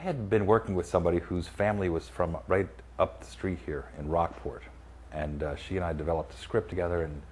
had been working with somebody whose family was from right up the street here in Rockport, and she and I developed a script together, and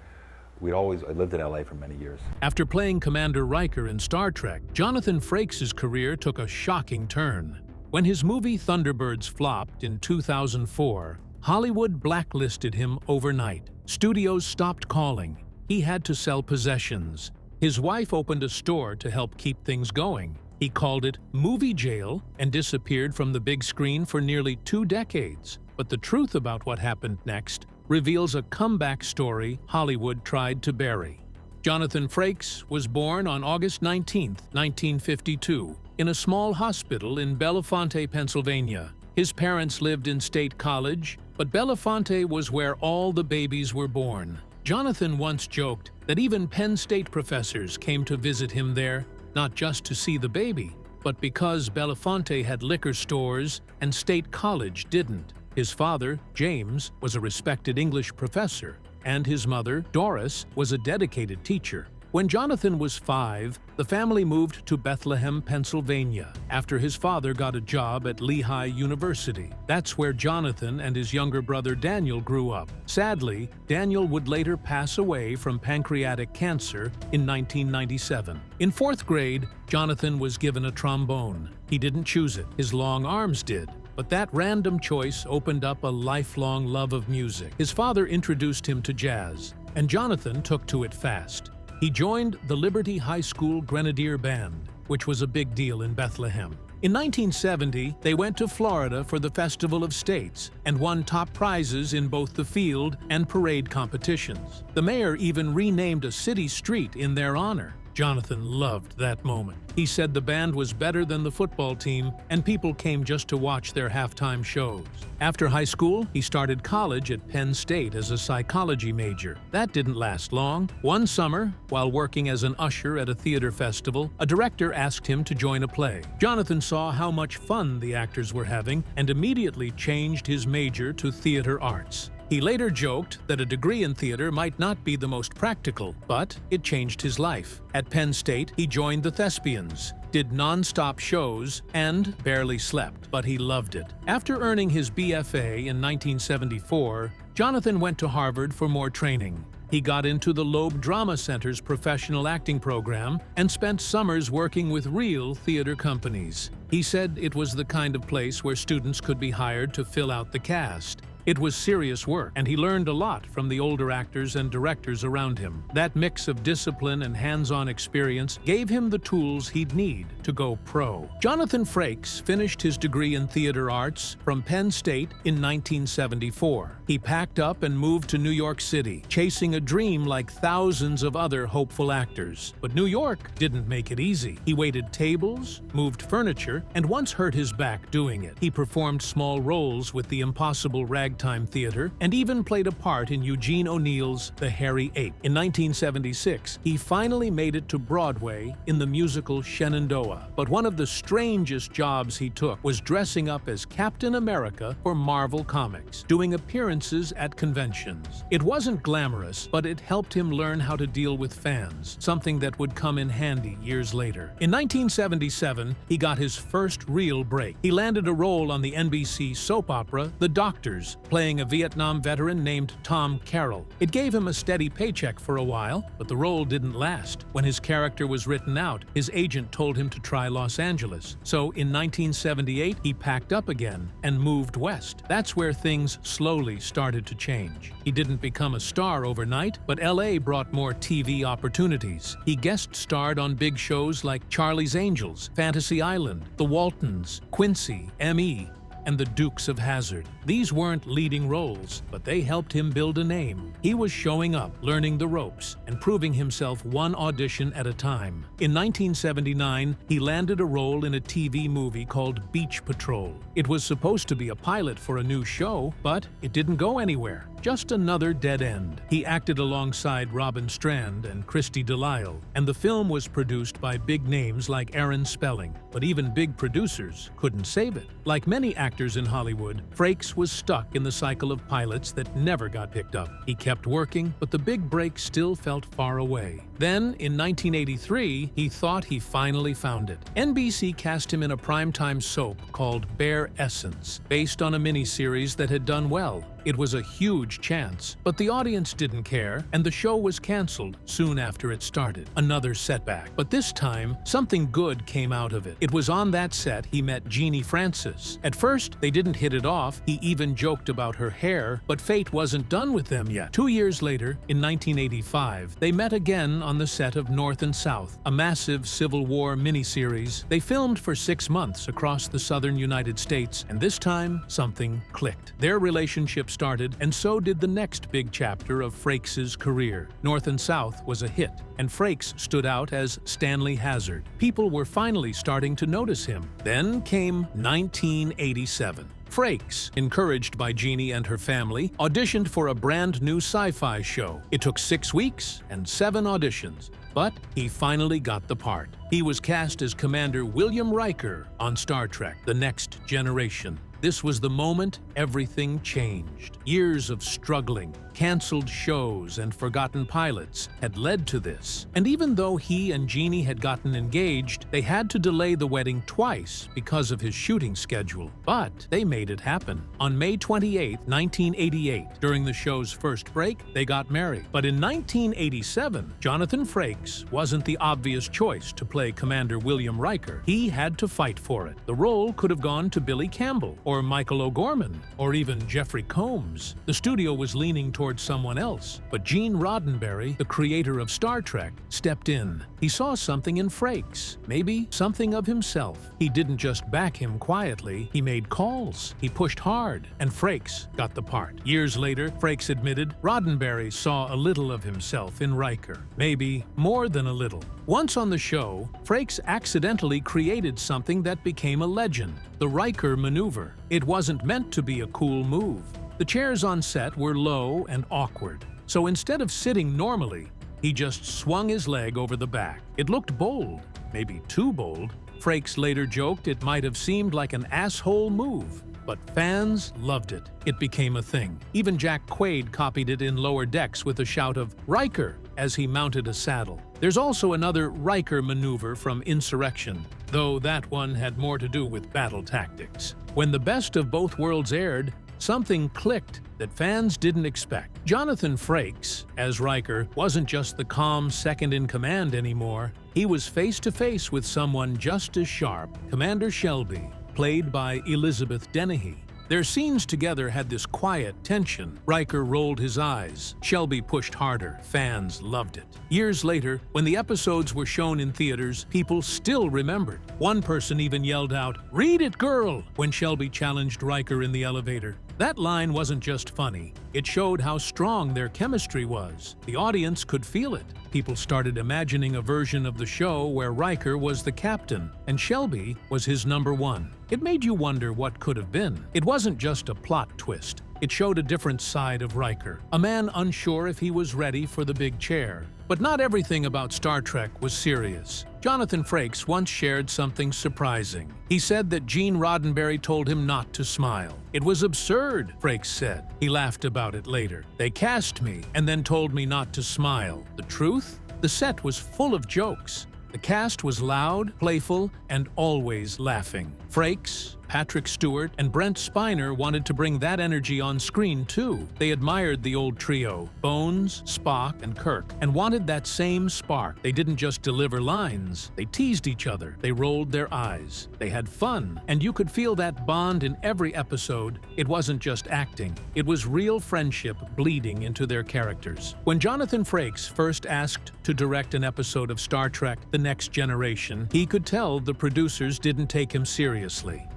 I lived in LA for many years. After playing Commander Riker in Star Trek, Jonathan Frakes' career took a shocking turn. When his movie Thunderbirds flopped in 2004, Hollywood blacklisted him overnight. Studios stopped calling. He had to sell possessions. His wife opened a store to help keep things going. He called it movie jail and disappeared from the big screen for nearly 2 decades. But the truth about what happened next reveals a comeback story Hollywood tried to bury. Jonathan Frakes was born on August 19, 1952, in a small hospital in Bellefonte, Pennsylvania. His parents lived in State College, but Bellefonte was where all the babies were born. Jonathan once joked that even Penn State professors came to visit him there, not just to see the baby, but because Bellefonte had liquor stores and State College didn't. His father, James, was a respected English professor, and his mother, Doris, was a dedicated teacher. When Jonathan was 5, the family moved to Bethlehem, Pennsylvania, after his father got a job at Lehigh University. That's where Jonathan and his younger brother Daniel grew up. Sadly, Daniel would later pass away from pancreatic cancer in 1997. In 4th grade, Jonathan was given a trombone. He didn't choose it, his long arms did. But that random choice opened up a lifelong love of music. His father introduced him to jazz, and Jonathan took to it fast. He joined the Liberty High School Grenadier Band, which was a big deal in Bethlehem. In 1970, they went to Florida for the Festival of States and won top prizes in both the field and parade competitions. The mayor even renamed a city street in their honor. Jonathan loved that moment. He said the band was better than the football team, and people came just to watch their halftime shows. After high school, he started college at Penn State as a psychology major. That didn't last long. One summer, while working as an usher at a theater festival, a director asked him to join a play. Jonathan saw how much fun the actors were having and immediately changed his major to theater arts. He later joked that a degree in theater might not be the most practical, but it changed his life. At Penn State, he joined the Thespians, did non-stop shows, and barely slept, but he loved it. After earning his BFA in 1974, Jonathan went to Harvard for more training. He got into the Loeb Drama Center's professional acting program and spent summers working with real theater companies. He said it was the kind of place where students could be hired to fill out the cast. It was serious work, and he learned a lot from the older actors and directors around him. That mix of discipline and hands-on experience gave him the tools he'd need to go pro. Jonathan Frakes finished his degree in theater arts from Penn State in 1974. He packed up and moved to New York City, chasing a dream like thousands of other hopeful actors. But New York didn't make it easy. He waited tables, moved furniture, and once hurt his back doing it. He performed small roles with the Impossible Ragtime Theater, and even played a part in Eugene O'Neill's The Hairy Ape. In 1976, he finally made it to Broadway in the musical Shenandoah. But one of the strangest jobs he took was dressing up as Captain America for Marvel Comics, doing appearances at conventions. It wasn't glamorous, but it helped him learn how to deal with fans, something that would come in handy years later. In 1977, he got his first real break. He landed a role on the NBC soap opera The Doctors, playing a Vietnam veteran named Tom Carroll. It gave him a steady paycheck for a while, but the role didn't last. When his character was written out, his agent told him to try Los Angeles. So in 1978, he packed up again and moved west. That's where things slowly started to change. He didn't become a star overnight, but LA brought more TV opportunities. He guest starred on big shows like Charlie's Angels, Fantasy Island, The Waltons, Quincy, M.E., and the Dukes of Hazzard. These weren't leading roles, but they helped him build a name. He was showing up, learning the ropes, and proving himself one audition at a time. In 1979, he landed a role in a TV movie called Beach Patrol. It was supposed to be a pilot for a new show, but it didn't go anywhere. just another dead end. He acted alongside Robin Strand and Christy Delisle, and the film was produced by big names like Aaron Spelling. But even big producers couldn't save it. Like many actors in Hollywood, Frakes was stuck in the cycle of pilots that never got picked up. He kept working, but the big break still felt far away. Then, in 1983, he thought he finally found it. NBC cast him in a primetime soap called Bare Essence, based on a miniseries that had done well. It was a huge chance, but the audience didn't care, and the show was canceled soon after it started. Another setback. But this time, something good came out of it. It was on that set he met Jeannie Francis. At first, they didn't hit it off. He even joked about her hair, but fate wasn't done with them yet. 2 years later, in 1985, they met again on the set of North and South, a massive Civil War miniseries. They filmed for 6 months across the southern United States, and this time, something clicked. Their relationship started, and so did the next big chapter of Frakes' career. North and South was a hit, and Frakes stood out as Stanley Hazard. People were finally starting to notice him. Then came 1987. Frakes, encouraged by Jeannie and her family, auditioned for a brand new sci-fi show. It took 6 weeks and 7 auditions, but he finally got the part. He was cast as Commander William Riker on Star Trek: The Next Generation. This was the moment everything changed. Years of struggling, canceled shows, and forgotten pilots had led to this. And even though he and Jeannie had gotten engaged, they had to delay the wedding twice because of his shooting schedule. But they made it happen. On May 28, 1988, during the show's first break, they got married. But in 1987, Jonathan Frakes wasn't the obvious choice to play Commander William Riker. He had to fight for it. The role could have gone to Billy Campbell, or Michael O'Gorman, or even Jeffrey Combs. The studio was leaning towards someone else, but Gene Roddenberry, the creator of Star Trek, stepped in. He saw something in Frakes, maybe something of himself. He didn't just back him quietly, he made calls, he pushed hard, and Frakes got the part. Years later, Frakes admitted Roddenberry saw a little of himself in Riker, maybe more than a little. Once on the show, Frakes accidentally created something that became a legend, the Riker maneuver. It wasn't meant to be a cool move. The chairs on set were low and awkward, so instead of sitting normally, he just swung his leg over the back. It looked bold, maybe too bold. Frakes later joked it might have seemed like an asshole move, but fans loved it. It became a thing. Even Jack Quaid copied it in Lower Decks with a shout of "Riker" as he mounted a saddle. There's also another Riker maneuver from Insurrection, though that one had more to do with battle tactics. When the best of both worlds aired, something clicked that fans didn't expect. Jonathan Frakes, as Riker, wasn't just the calm second-in-command anymore. He was face-to-face with someone just as sharp, Commander Shelby, played by Elizabeth Dennehy. Their scenes together had this quiet tension. Riker rolled his eyes. Shelby pushed harder. Fans loved it. Years later, when the episodes were shown in theaters, people still remembered. One person even yelled out, "Read it, girl!" when Shelby challenged Riker in the elevator. That line wasn't just funny. It showed how strong their chemistry was. The audience could feel it. People started imagining a version of the show where Riker was the captain and Shelby was his number one. It made you wonder what could have been. It wasn't just a plot twist. It showed a different side of Riker, a man unsure if he was ready for the big chair. But not everything about Star Trek was serious. Jonathan Frakes once shared something surprising. He said that Gene Roddenberry told him not to smile. "It was absurd," Frakes said. He laughed about it later. "They cast me and then told me not to smile. The truth? The set was full of jokes. The cast was loud, playful, and always laughing. Frakes, Patrick Stewart, and Brent Spiner wanted to bring that energy on screen too. They admired the old trio, Bones, Spock, and Kirk, and wanted that same spark. They didn't just deliver lines, they teased each other, they rolled their eyes. They had fun, and you could feel that bond in every episode. It wasn't just acting, it was real friendship bleeding into their characters. When Jonathan Frakes first asked to direct an episode of Star Trek: The Next Generation, he could tell the producers didn't take him seriously.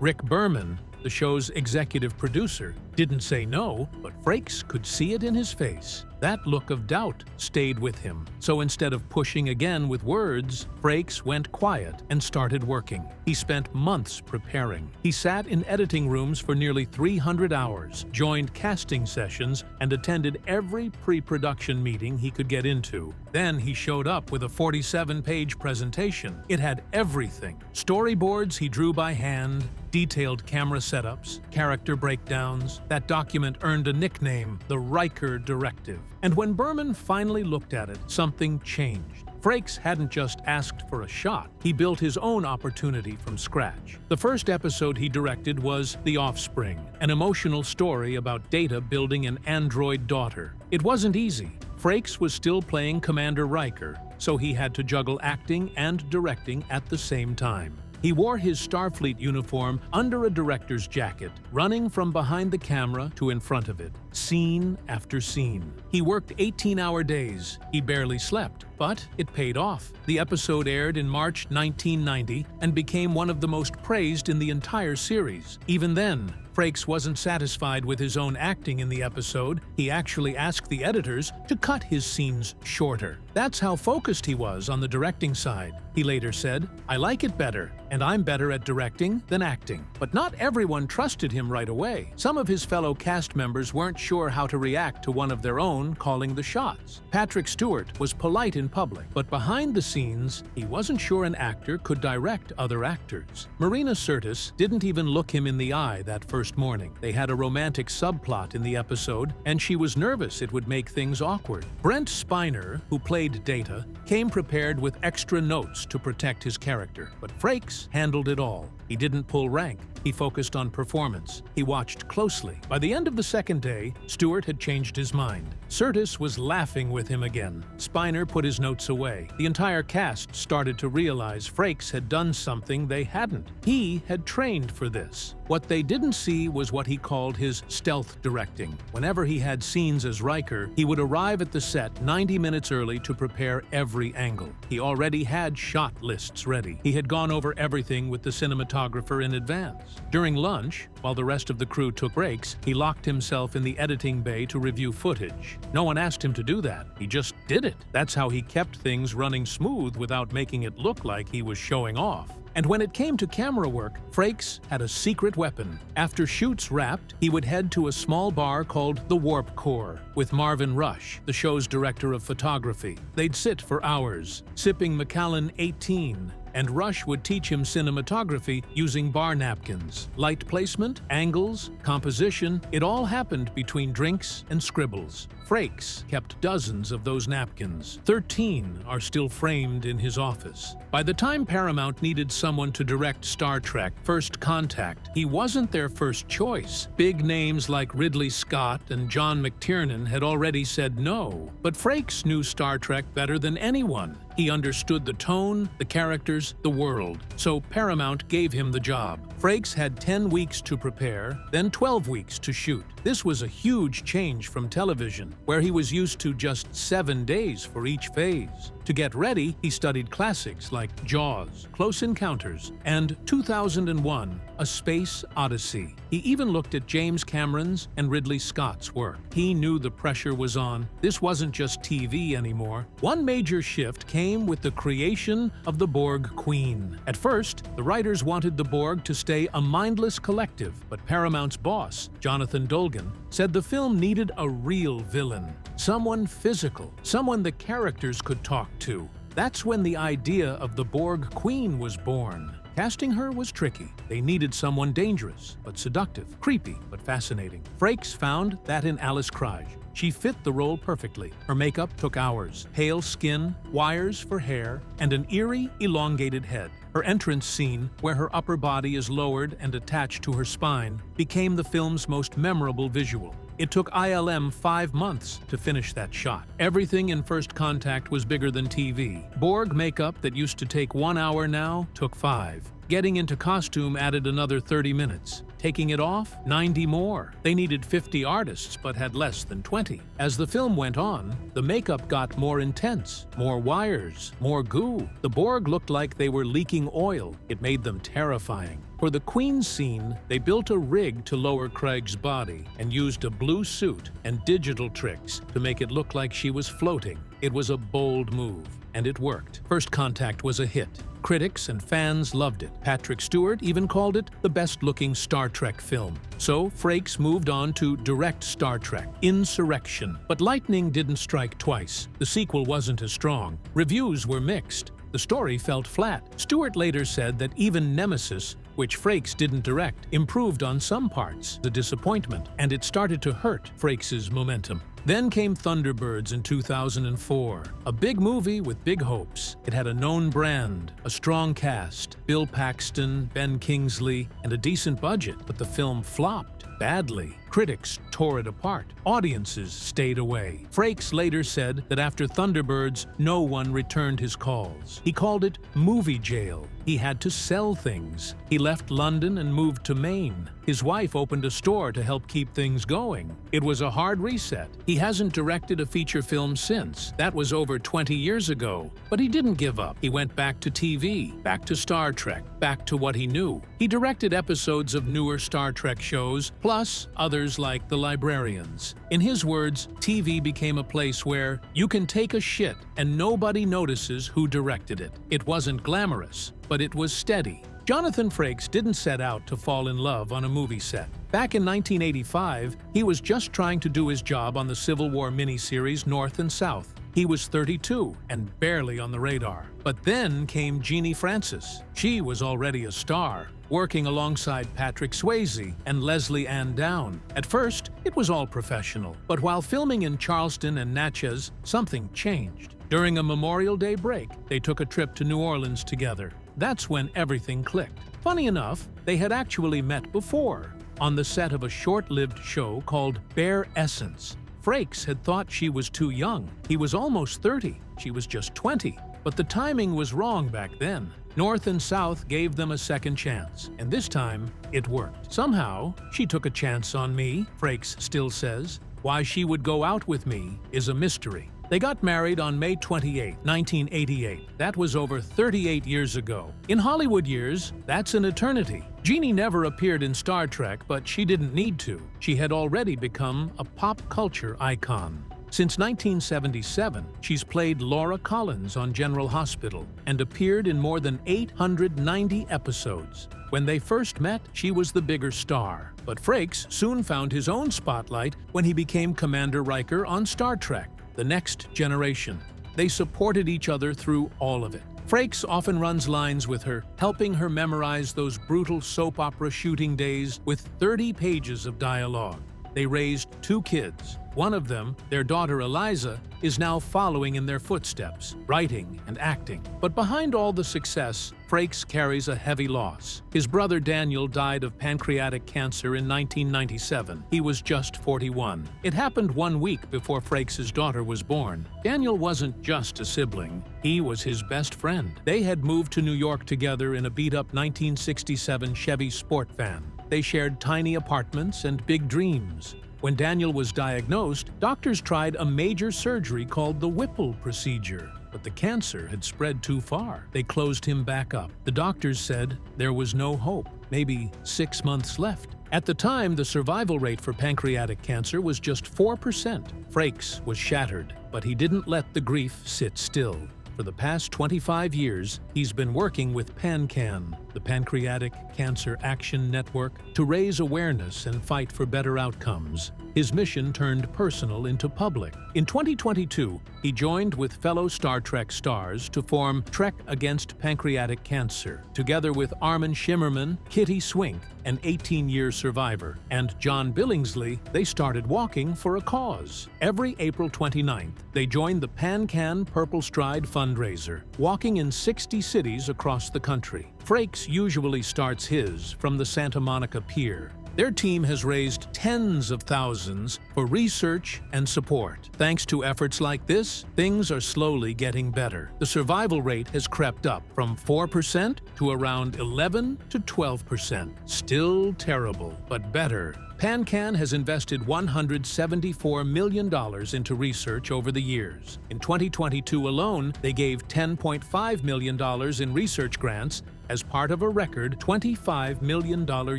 Rick Berman, the show's executive producer, didn't say no, but Frakes could see it in his face. That look of doubt stayed with him. So instead of pushing again with words, Frakes went quiet and started working. He spent months preparing. He sat in editing rooms for nearly 300 hours, joined casting sessions, and attended every pre-production meeting he could get into. Then he showed up with a 47-page presentation. It had everything. Storyboards he drew by hand, detailed camera setups, character breakdowns. That document earned a nickname, the Riker Directive. And when Berman finally looked at it, something changed. Frakes hadn't just asked for a shot, he built his own opportunity from scratch. The first episode he directed was The Offspring, an emotional story about Data building an android daughter. It wasn't easy. Frakes was still playing Commander Riker, so he had to juggle acting and directing at the same time. He wore his Starfleet uniform under a director's jacket, running from behind the camera to in front of it, scene after scene. He worked 18-hour days. He barely slept, but it paid off. The episode aired in March 1990 and became one of the most praised in the entire series. Even then, Frakes wasn't satisfied with his own acting in the episode. He actually asked the editors to cut his scenes shorter. That's how focused he was on the directing side. He later said, "I like it better, and I'm better at directing than acting." But not everyone trusted him right away. Some of his fellow cast members weren't sure how to react to one of their own calling the shots. Patrick Stewart was polite in public, but behind the scenes, he wasn't sure an actor could direct other actors. Marina Sirtis didn't even look him in the eye that first morning. They had a romantic subplot in the episode, and she was nervous it would make things awkward. Brent Spiner, who played Data, came prepared with extra notes to protect his character, but Frakes handled it all. He didn't pull rank. He focused on performance. He watched closely. By the end of the second day, Stewart had changed his mind. Sirtis was laughing with him again. Spiner put his notes away. The entire cast started to realize Frakes had done something they hadn't. He had trained for this. What they didn't see was what he called his stealth directing. Whenever he had scenes as Riker, he would arrive at the set 90 minutes early to prepare every angle. He already had shot lists ready. He had gone over everything with the cinematographer in advance. During lunch, while the rest of the crew took breaks, he locked himself in the editing bay to review footage. No one asked him to do that. He just did it. That's how he kept things running smooth without making it look like he was showing off. And when it came to camera work, Frakes had a secret weapon. After shoots wrapped, he would head to a small bar called the Warp Core with Marvin Rush, the show's director of photography. They'd sit for hours, sipping Macallan 18, and Rush would teach him cinematography using bar napkins. Light placement, angles, composition, it all happened between drinks and scribbles. Frakes kept dozens of those napkins. 13 are still framed in his office. By the time Paramount needed someone to direct Star Trek First Contact, he wasn't their first choice. Big names like Ridley Scott and John McTiernan had already said no. But Frakes knew Star Trek better than anyone. He understood the tone, the characters, the world. So Paramount gave him the job. Frakes had 10 weeks to prepare, then 12 weeks to shoot. This was a huge change from television, where he was used to just 7 days for each phase. To get ready, he studied classics like Jaws, Close Encounters, and 2001, A Space Odyssey. He even looked at James Cameron's and Ridley Scott's work. He knew the pressure was on. This wasn't just TV anymore. One major shift came with the creation of the Borg Queen. At first, the writers wanted the Borg to stay a mindless collective, but Paramount's boss, Jonathan Dolgan, said the film needed a real villain. Someone physical, someone the characters could talk to. That's when the idea of the Borg Queen was born. Casting her was tricky. They needed someone dangerous, but seductive, creepy, but fascinating. Frakes found that in Alice Krige. She fit the role perfectly. Her makeup took hours. Pale skin, wires for hair, and an eerie, elongated head. Her entrance scene, where her upper body is lowered and attached to her spine, became the film's most memorable visual. It took ILM 5 months to finish that shot. Everything in First Contact was bigger than TV. Borg makeup that used to take 1 hour now took 5. Getting into costume added another 30 minutes. Taking it off, 90 more. They needed 50 artists, but had less than 20. As the film went on, the makeup got more intense. More wires, more goo. The Borg looked like they were leaking oil. It made them terrifying. For the Queen's scene, they built a rig to lower Craig's body and used a blue suit and digital tricks to make it look like she was floating. It was a bold move, and it worked. First Contact was a hit. Critics and fans loved it. Patrick Stewart even called it the best-looking Star Trek film. So Frakes moved on to direct Star Trek, Insurrection. But lightning didn't strike twice. The sequel wasn't as strong. Reviews were mixed. The story felt flat. Stewart later said that even Nemesis, which Frakes didn't direct, improved on some parts. The disappointment, and it started to hurt Frakes' momentum. Then came Thunderbirds in 2004, a big movie with big hopes. It had a known brand, a strong cast, Bill Paxton, Ben Kingsley, and a decent budget, but the film flopped badly. Critics tore it apart. Audiences stayed away. Frakes later said that after Thunderbirds, no one returned his calls. He called it movie jail. He had to sell things. He left London and moved to Maine. His wife opened a store to help keep things going. It was a hard reset. He hasn't directed a feature film since. That was over 20 years ago. But he didn't give up. He went back to TV, back to Star Trek, back to what he knew. He directed episodes of newer Star Trek shows, plus others like The Librarians. In his words, TV became a place where you can take a shit and nobody notices who directed it. It wasn't glamorous, but it was steady. Jonathan Frakes didn't set out to fall in love on a movie set. Back in 1985, he was just trying to do his job on the Civil War miniseries North and South. He was 32 and barely on the radar. But then came Jeannie Francis. She was already a star, working alongside Patrick Swayze and Leslie Ann Down. At first, it was all professional. But while filming in Charleston and Natchez, something changed. During a Memorial Day break, they took a trip to New Orleans together. That's when everything clicked. Funny enough, they had actually met before, on the set of a short-lived show called Bare Essence. Frakes had thought she was too young. He was almost 30. She was just 20. But the timing was wrong back then. North and South gave them a second chance, and this time, it worked. Somehow, she took a chance on me, Frakes still says. Why she would go out with me is a mystery. They got married on May 28, 1988. That was over 38 years ago. In Hollywood years, that's an eternity. Jeannie never appeared in Star Trek, but she didn't need to. She had already become a pop culture icon. Since 1977, she's played Laura Collins on General Hospital and appeared in more than 890 episodes. When they first met, she was the bigger star. But Frakes soon found his own spotlight when he became Commander Riker on Star Trek: The Next Generation. They supported each other through all of it. Frakes often runs lines with her, helping her memorize those brutal soap opera shooting days with 30 pages of dialogue. They raised 2 kids. One of them, their daughter Eliza, is now following in their footsteps, writing and acting. But behind all the success, Frakes carries a heavy loss. His brother Daniel died of pancreatic cancer in 1997. He was just 41. It happened 1 week before Frakes' daughter was born. Daniel wasn't just a sibling. He was his best friend. They had moved to New York together in a beat-up 1967 Chevy Sport van. They shared tiny apartments and big dreams. When Daniel was diagnosed, doctors tried a major surgery called the Whipple procedure, but the cancer had spread too far. They closed him back up. The doctors said there was no hope, maybe 6 months left. At the time, the survival rate for pancreatic cancer was just 4%. Frakes was shattered, but he didn't let the grief sit still. For the past 25 years, he's been working with PanCAN, the Pancreatic Cancer Action Network, to raise awareness and fight for better outcomes. His mission turned personal into public. In 2022, he joined with fellow Star Trek stars to form Trek Against Pancreatic Cancer. Together with Armin Shimmerman, Kitty Swink, an 18-year survivor, and John Billingsley, they started walking for a cause. Every April 29th, they joined the PanCAN Purple Stride fundraiser, walking in 60 cities across the country. Frakes usually starts his from the Santa Monica Pier. Their team has raised tens of thousands for research and support. Thanks to efforts like this, things are slowly getting better. The survival rate has crept up from 4% to around 11 to 12%. Still terrible, but better. PanCAN has invested $174 million into research over the years. In 2022 alone, they gave $10.5 million in research grants as part of a record $25 million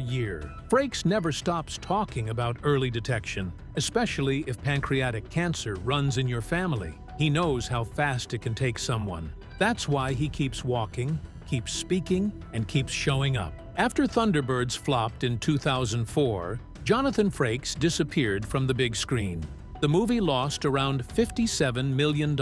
year. Frakes never stops talking about early detection, especially if pancreatic cancer runs in your family. He knows how fast it can take someone. That's why he keeps walking, keeps speaking, and keeps showing up. After Thunderbirds flopped in 2004, Jonathan Frakes disappeared from the big screen. The movie lost around $57 million.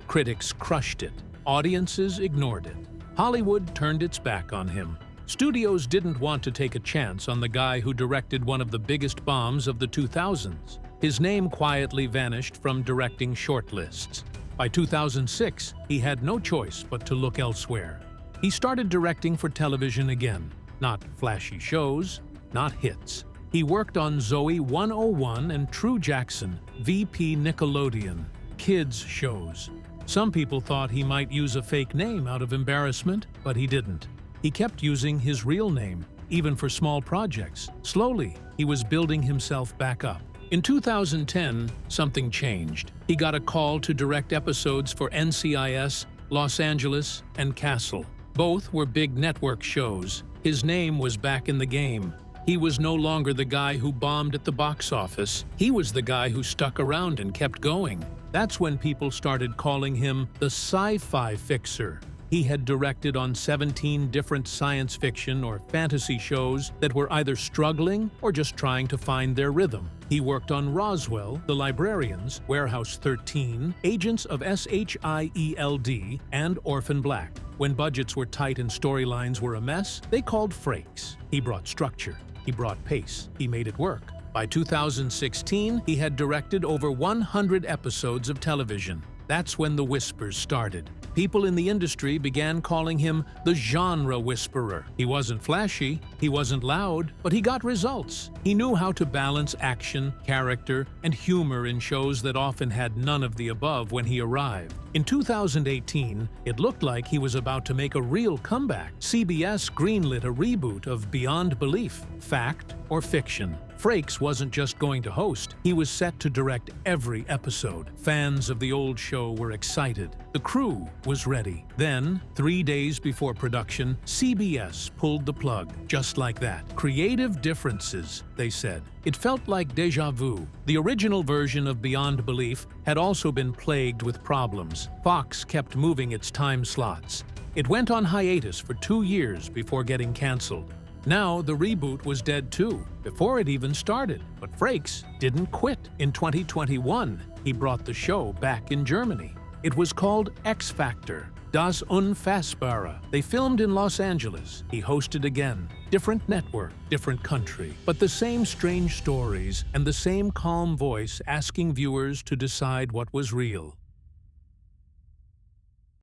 Critics crushed it. Audiences ignored it. Hollywood turned its back on him. Studios didn't want to take a chance on the guy who directed one of the biggest bombs of the 2000s. His name quietly vanished from directing shortlists. By 2006, he had no choice but to look elsewhere. He started directing for television again. Not flashy shows, not hits. He worked on Zoe 101 and True Jackson, VP Nickelodeon, kids shows. Some people thought he might use a fake name out of embarrassment, but he didn't. He kept using his real name, even for small projects. Slowly, he was building himself back up. In 2010, something changed. He got a call to direct episodes for NCIS, Los Angeles, and Castle. Both were big network shows. His name was back in the game. He was no longer the guy who bombed at the box office. He was the guy who stuck around and kept going. That's when people started calling him the sci-fi fixer. He had directed on 17 different science fiction or fantasy shows that were either struggling or just trying to find their rhythm. He worked on Roswell, The Librarians, Warehouse 13, Agents of SHIELD, and Orphan Black. When budgets were tight and storylines were a mess, they called Frakes. He brought structure. He brought pace. He made it work. By 2016, he had directed over 100 episodes of television. That's when the whispers started. People in the industry began calling him the genre whisperer. He wasn't flashy, he wasn't loud, but he got results. He knew how to balance action, character, and humor in shows that often had none of the above when he arrived. In 2018, it looked like he was about to make a real comeback. CBS greenlit a reboot of Beyond Belief, Fact or Fiction. Frakes wasn't just going to host, he was set to direct every episode. Fans of the old show were excited. The crew was ready. Then, 3 days before production, CBS pulled the plug, just like that. Creative differences, they said. It felt like déjà vu. The original version of Beyond Belief had also been plagued with problems. Fox kept moving its time slots. It went on hiatus for 2 years before getting canceled. Now, the reboot was dead too, before it even started. But Frakes didn't quit. In 2021, he brought the show back in Germany. It was called X Factor, Das Unfassbare. They filmed in Los Angeles. He hosted again. Different network, different country, but the same strange stories and the same calm voice asking viewers to decide what was real.